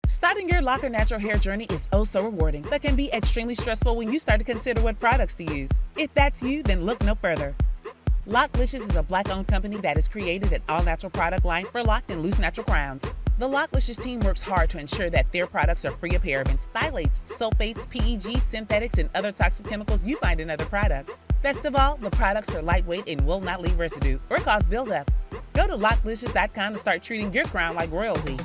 Starting your lock or natural hair journey is oh so rewarding, but can be extremely stressful when you start to consider what products to use. If that's you, then look no further. Locklicious is a Black-owned company that has created an all-natural product line for locked and loose natural crowns. The Locklicious team works hard to ensure that their products are free of parabens, phthalates, sulfates, PEG, synthetics, and other toxic chemicals you find in other products. Best of all, the products are lightweight and will not leave residue or cause buildup. Go to locklicious.com to start treating your crown like royalty.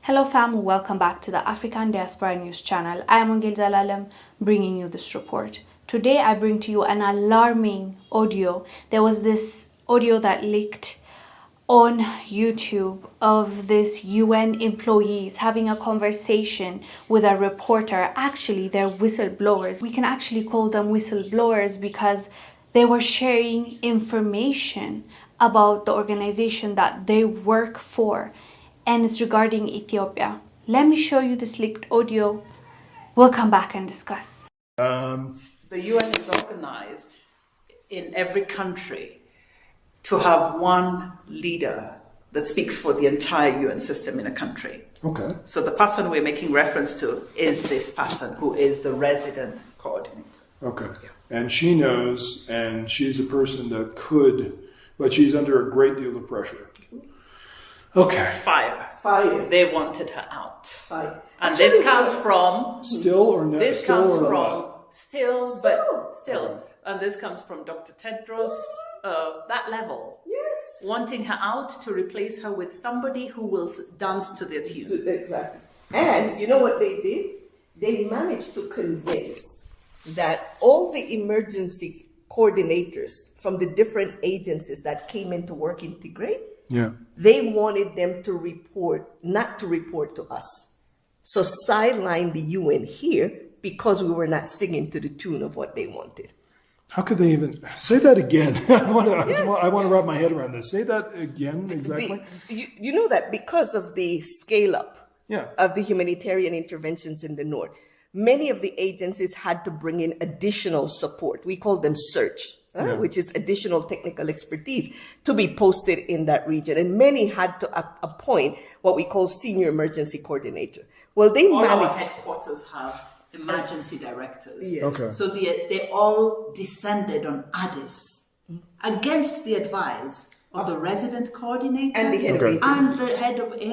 Hello fam, welcome back to the African Diaspora News channel. I am Wongel Zelalem bringing you this report. Today I bring to you an alarming audio. There was this audio that leaked on YouTube of this UN employees having a conversation with a reporter. Actually, they're whistleblowers. We can actually call them whistleblowers because they were sharing information about the organization that they work for, and it's regarding Ethiopia. Let me show you this leaked audio. We'll come back and discuss. The UN is organized in every country to have one leader that speaks for the entire UN system in a country. Okay. So the person we're making reference to is this person who is the resident coordinator. Okay. Yeah. And she knows, and she's a person that could, but she's under a great deal of pressure. Okay. Fire. They wanted her out. Fire. And this comes from... Still or not? This still comes or from... not? Still. Right. And this comes from Dr. Tedros, that level. Yes. Wanting her out to replace her with somebody who will dance to their tune. Exactly. And you know what they did? They managed to convince that all the emergency coordinators from the different agencies that came into work in Tigray, they wanted them to not to report to us. So sideline the UN here because we were not singing to the tune of what they wanted. How could they even say that again? I want to wrap my head around this. Say that again, exactly. You know that because of the scale up Yeah. of the humanitarian interventions in the north, many of the agencies had to bring in additional support. We call them search, which is additional technical expertise to be posted in that region. And many had to appoint what we call senior emergency coordinator. Well, they All managed. our headquarters have emergency directors. Yes. Okay. So they all descended on Addis against the advice of the resident coordinator And the head of agency. and the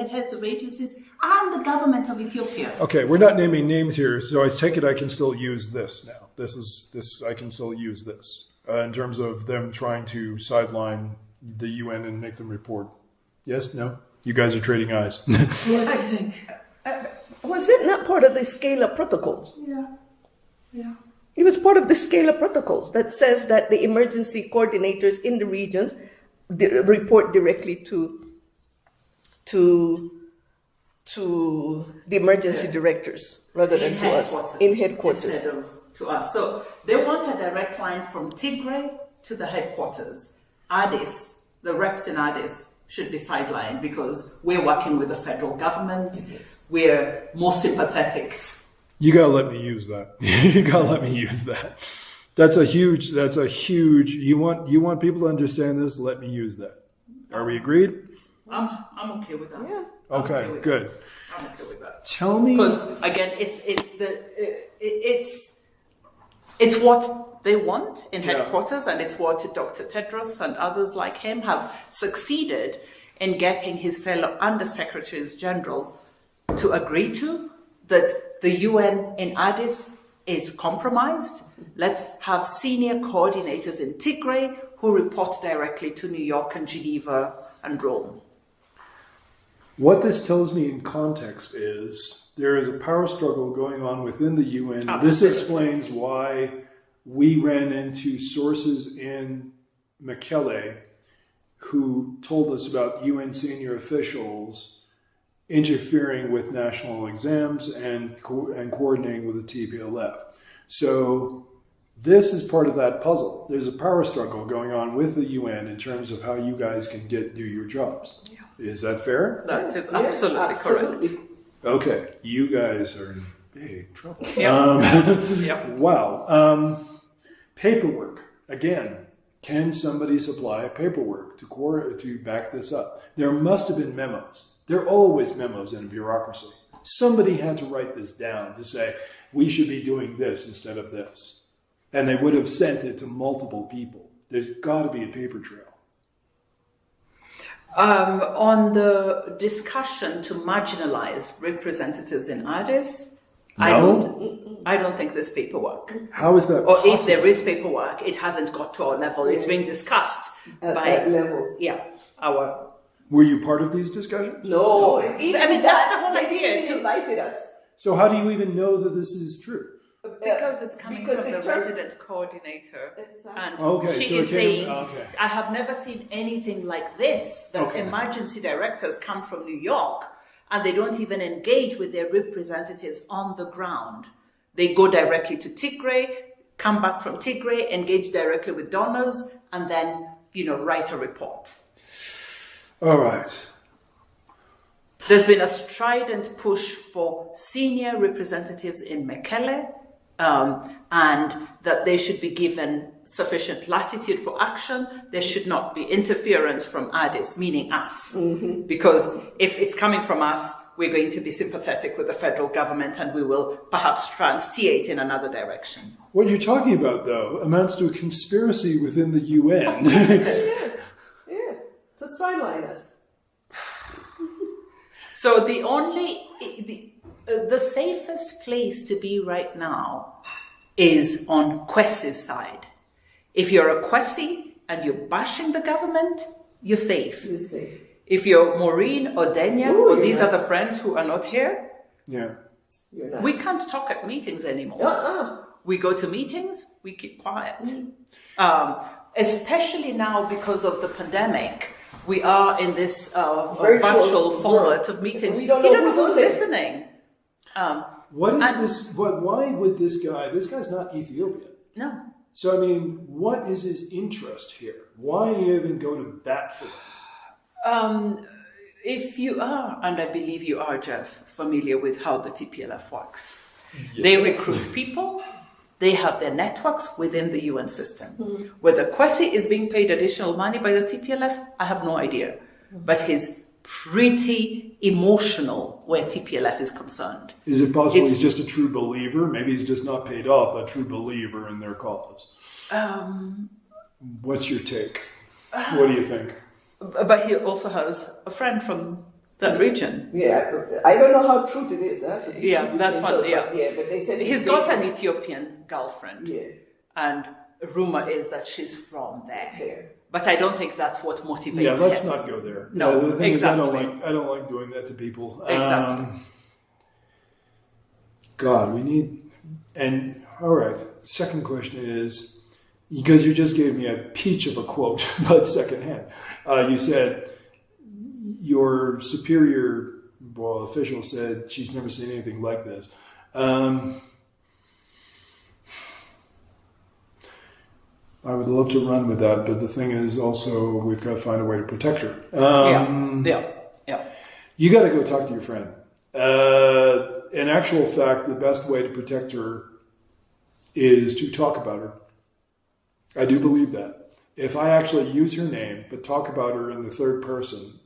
heads of agencies and the government of Ethiopia. Okay, we're not naming names here, so I take it I can still use this now. This I can still use this in terms of them trying to sideline the UN and make them report. Yes, no, you guys are trading eyes. I think. Was it not part of the scale-up protocols? Yeah. It was part of the scale-up protocols that says that the emergency coordinators in the regions report directly to the emergency directors rather than to us in headquarters. Instead of to us. So they want a direct line from Tigray to the headquarters. Addis, the reps in Addis, should be sidelined because we're working with the federal government. Yes. We're more sympathetic. You gotta let me use that. You gotta let me use that. That's a huge, you want people to understand this, let me use that. Are we agreed? I'm okay with that. Yeah. Okay, good. I'm okay with that. Tell me. Because again, it's what they want in headquarters, and it's what Dr. Tedros and others like him have succeeded in getting his fellow undersecretaries general to agree to, that the UN in Addis is compromised. Let's have senior coordinators in Tigray who report directly to New York and Geneva and Rome. What this tells me in context is there is a power struggle going on within the UN. This explains why we ran into sources in Mekelle who told us about UN senior officials interfering with national exams and coordinating with the TPLF. So this is part of that puzzle. There's a power struggle going on with the UN in terms of how you guys can do your jobs. Yeah. Is that fair? That is absolutely correct. Okay, you guys are big trouble. Yep. Wow. Paperwork. Again, can somebody supply paperwork to back this up? There must have been memos. There are always memos in a bureaucracy. Somebody had to write this down to say, we should be doing this instead of this. And they would have sent it to multiple people. There's got to be a paper trail. On the discussion to marginalize representatives in Addis, No? I don't think there's paperwork. How is that Or possible? if there is paperwork, it hasn't got to our level. It's being discussed At by that level. our. Were you part of these discussions? No, I mean, that's the whole they idea, didn't too. invited us. So how do you even know that this is true? Because it's coming Because from the the terms- resident coordinator. Exactly. And Okay, she so is it came- saying, okay. I have never seen anything like this, that Okay. emergency directors come from New York and they don't even engage with their representatives on the ground. They go directly to Tigray, come back from Tigray, engage directly with donors, and then, write a report. All right. There's been a strident push for senior representatives in Mekelle, and that they should be given sufficient latitude for action. There should not be interference from Addis, meaning us. Because if it's coming from us, we're going to be sympathetic with the federal government and we will perhaps translate in another direction. What you're talking about, though, amounts to a conspiracy within the UN. Yeah, to sideline us. So the safest place to be right now is on Kwesi's side. If you're a Kwesi and you're bashing the government, you're safe. You see. If you're Maureen or Denya Ooh, or you're these not. other friends who are not here, Yeah. You're not. we can't talk at meetings anymore. We go to meetings, we keep quiet. Especially now because of the pandemic, we are in this virtual format of meetings. We don't know who's who's listening. What is this? Why would this guy's not Ethiopian. No. So, I mean, what is his interest here? Why even go to bat for him? If you are, and I believe you are, Jeff, familiar with how the TPLF works. Yes. They recruit people. They have their networks within the UN system. Whether Kwesi is being paid additional money by the TPLF, I have no idea. But he's pretty emotional where TPLF is concerned. Is it possible he's just a true believer? Maybe he's just not paid off, but a true believer in their cause. What's your take? What do you think? But he also has a friend from that region. Yeah, I don't know how true it is. So That's one. But they said He's got an Ethiopian girlfriend. Yeah. And rumor is that she's from there. There. But I don't think that's what motivates Yeah, let's him. not go there. No, the thing exactly. is, I don't like doing that to people. Exactly. God, we need. And all right, second question is, because you just gave me a peach of a quote, but secondhand. You said your superior official said she's never seen anything like this. I would love to run with that, but the thing is also we've got to find a way to protect her. Yeah. You got to go talk to your friend. In actual fact, the best way to protect her is to talk about her. I do believe that. If I actually use her name, but talk about her in the third person,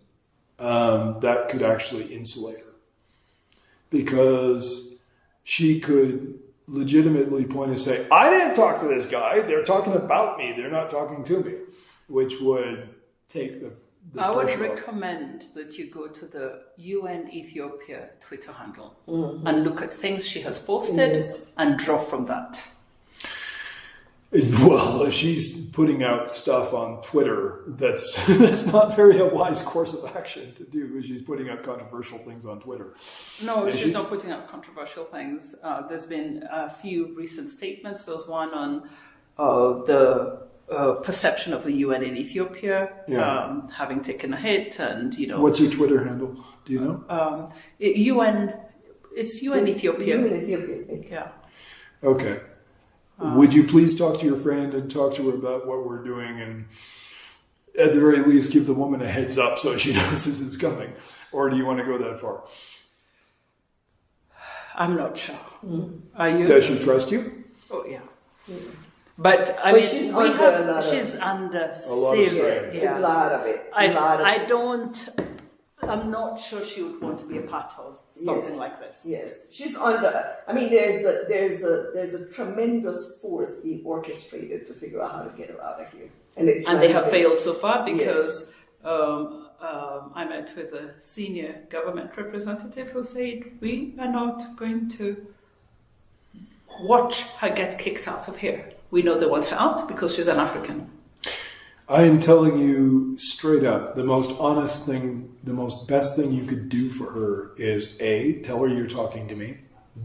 that could actually insulate her. Because she could legitimately point and say, I didn't talk to this guy. They're talking about me. They're not talking to me, which would take the I would pressure off. recommend that you go to the UN Ethiopia Twitter handle and look at things she has posted and draw from that. Well, if she's putting out stuff on Twitter, that's not very a wise course of action to do. Because she's putting out controversial things on Twitter. No, she's not putting out controversial things. There's been a few recent statements. There's one on the perception of the UN in Ethiopia having taken a hit, and What's your Twitter handle? Do you know? It's UN Ethiopia. UN Ethiopia, I think. Yeah. Okay. Would you please talk to your friend and talk to her about what we're doing, and at the very least give the woman a heads up so she knows this is coming? Or do you want to go that far? I'm not sure. Are you? Does she trust you? Oh, yeah. But I But mean, she's we under have, a lot of- she's under lot of severe. strain. Yeah. A lot of it. I'm not sure she would want to be a part of something Yes. like this. Yes, she's under. I mean, there's a tremendous force being orchestrated to figure out how to get her out of here, and it's And not they have even- failed so far because I met with a senior government representative who said, we are not going to watch her get kicked out of here. We know they want her out because she's an African. I am telling you straight up, the most honest thing, the most best thing you could do for her is A, tell her you're talking to me.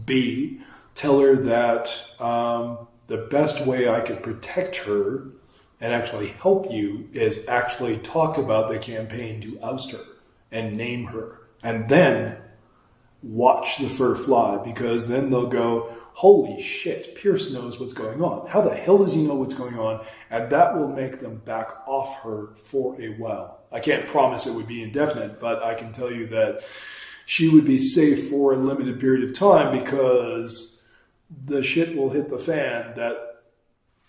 B, tell her that the best way I could protect her and actually help you is actually talk about the campaign to oust her and name her. And then watch the fur fly, because then they'll go, holy shit, Pierce knows what's going on. How the hell does he know what's going on? And that will make them back off her for a while. I can't promise it would be indefinite, but I can tell you that she would be safe for a limited period of time, because the shit will hit the fan that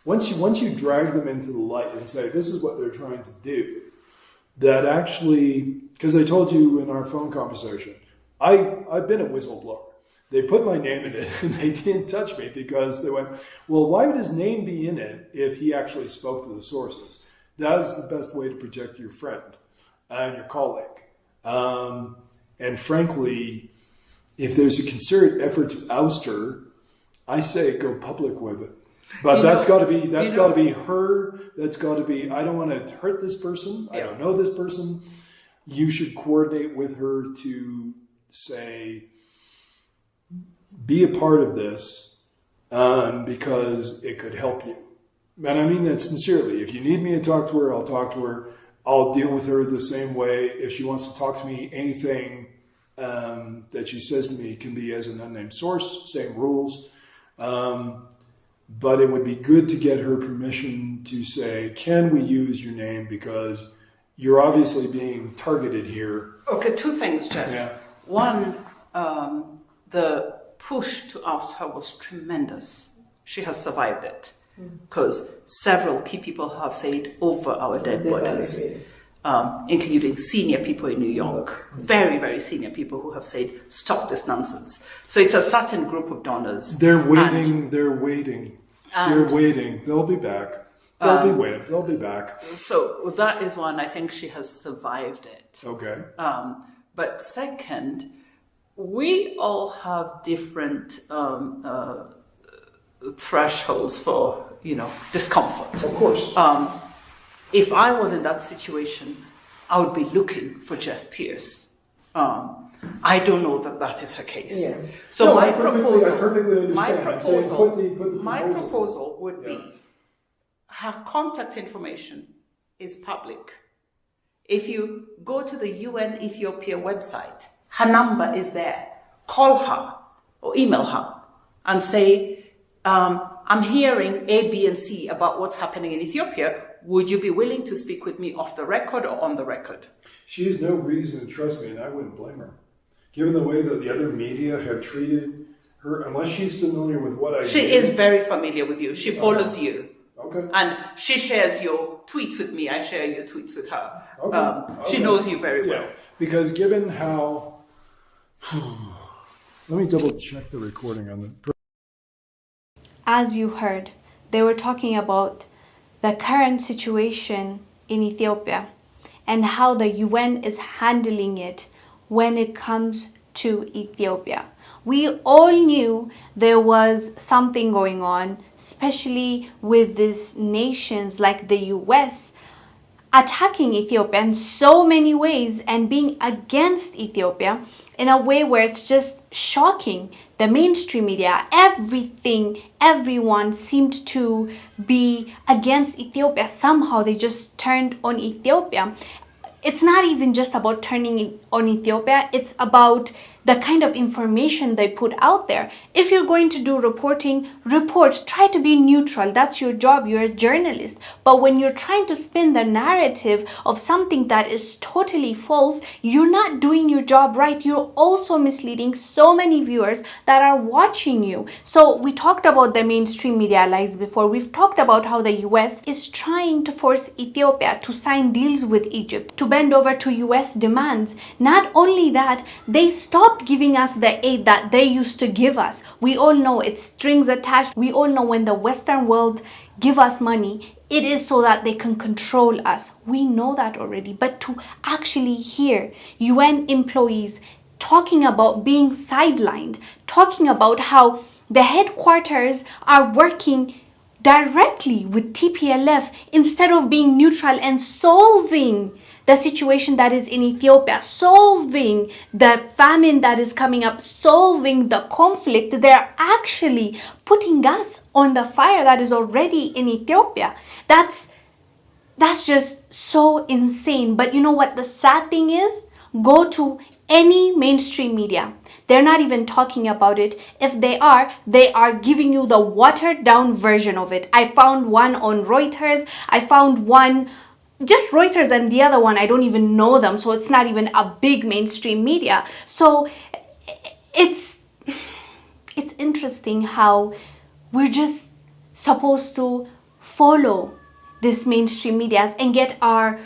once you drag them into the light and say, this is what they're trying to do, that actually, because I told you in our phone conversation, I've been a whistleblower. They put my name in it and they didn't touch me because they went, well, why would his name be in it if he actually spoke to the sources? That's the best way to protect your friend and your colleague. And frankly, if there's a concerted effort to oust her, I say go public with it. But that's got to be her. That's got to be, I don't want to hurt this person. I don't know this person. You should coordinate with her to say, be a part of this because it could help you. And I mean that sincerely. If you need me to talk to her, I'll talk to her. I'll deal with her the same way. If she wants to talk to me, anything that she says to me can be as an unnamed source, same rules. But it would be good to get her permission to say, can we use your name? Because you're obviously being targeted here. Okay, two things, Jeff. Yeah. One, the push to oust her was tremendous. She has survived it because several key people have said over our dead bodies, including senior people in New York, very, very senior people who have said, stop this nonsense. So it's a certain group of donors. They're waiting. They're waiting. They'll be back. They'll be back. So that is one. I think she has survived it. Okay. But second, we all have different thresholds for, discomfort. Of course. If I was in that situation, I would be looking for Jeff Pierce. I don't know that is her case. Yeah. So No, my I perfectly understand. my I'm saying proposal, put the my proposal. proposal would be her contact information is public. If you go to the UN Ethiopia website, her number is there. Call her or email her and say, I'm hearing A, B, and C about what's happening in Ethiopia. Would you be willing to speak with me off the record or on the record? She has no reason to trust me, and I wouldn't blame her. Given the way that the other media have treated her, unless she's familiar with what I She do. is very familiar with you. She follows you. Okay. And she shares your tweets with me. I share your tweets with her. Okay. She knows you very well. Yeah, because given how... Let me double check the recording on the... As you heard, they were talking about the current situation in Ethiopia and how the UN is handling it when it comes to Ethiopia. We all knew there was something going on, especially with these nations like the US attacking Ethiopia in so many ways and being against Ethiopia in a way where it's just shocking. The mainstream media, everyone seemed to be against Ethiopia. Somehow they just turned on Ethiopia. It's not even just about turning on Ethiopia, it's about the kind of information they put out there. If you're going to do reporting, report. Try to be neutral. That's your job. You're a journalist. But when you're trying to spin the narrative of something that is totally false, you're not doing your job right. You're also misleading so many viewers that are watching you. So we talked about the mainstream media lies before. We've talked about how the US is trying to force Ethiopia to sign deals with Egypt, to bend over to US demands. Not only that, they stopped giving us the aid that they used to give us. We all know it's strings attached. We all know when the Western world give us money, it is so that they can control us. We know that already. But to actually hear UN employees talking about being sidelined, talking about how the headquarters are working directly with TPLF instead of being neutral and solving the situation that is in Ethiopia, solving the famine that is coming up, solving the conflict. They're actually putting gas on the fire that is already in Ethiopia. That's just so insane. But you know what the sad thing is? Go to any mainstream media. They're not even talking about it. If they are giving you the watered down version of it. I found one on Reuters. I found one just Reuters, and the other one, I don't even know them. So it's not even a big mainstream media. So it's interesting how we're just supposed to follow these mainstream medias and get our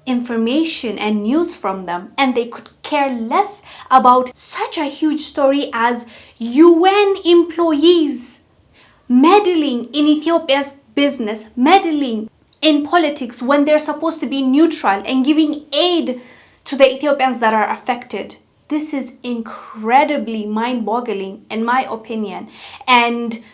information and news from them, and they could care less about such a huge story as UN employees meddling in Ethiopia's business, meddling in politics when they're supposed to be neutral and giving aid to the Ethiopians that are affected. This is incredibly mind-boggling in my opinion. And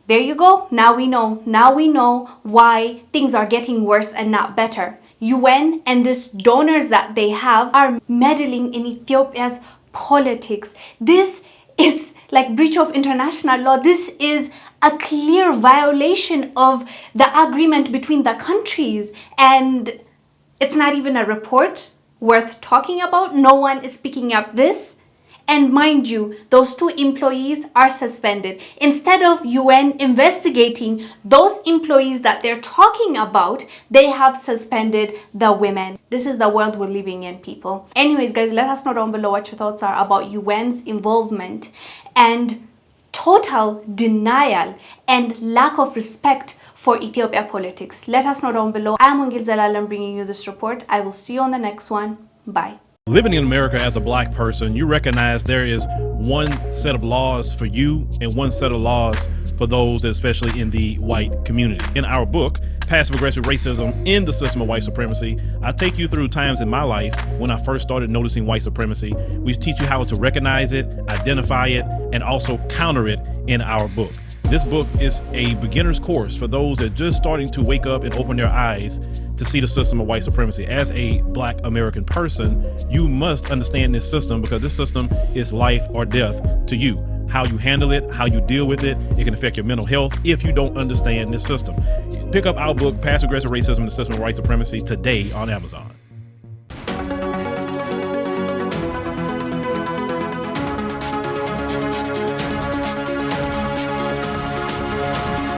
there you go. Now we know why things are getting worse and not better. UN and these donors that they have are meddling in Ethiopia's politics. This is like breach of international law. This is a clear violation of the agreement between the countries. And it's not even a report worth talking about. No one is picking up this. And mind you, those 2 employees are suspended. Instead of UN investigating those employees that they're talking about, they have suspended the women. This is the world we're living in, people. Anyways, guys, let us know down below what your thoughts are about UN's involvement and total denial and lack of respect for Ethiopia politics. Let us know down below. I'm Wongel Zelalem bringing you this report. I will see you on the next one. Bye. Living in America as a black person, you recognize there is one set of laws for you and one set of laws for those, especially in the white community. In our book, Passive Aggressive Racism in the System of White Supremacy, I take you through times in my life when I first started noticing white supremacy. We teach you how to recognize it, identify it, and also counter it in our book. This book is a beginner's course for those that are just starting to wake up and open their eyes to see the system of white supremacy. As a black American person, you must understand this system because this system is life or death to you. How you handle it, how you deal with it, it can affect your mental health if you don't understand this system. Pick up our book, Passive Aggressive Racism and the System of White Supremacy, today on Amazon.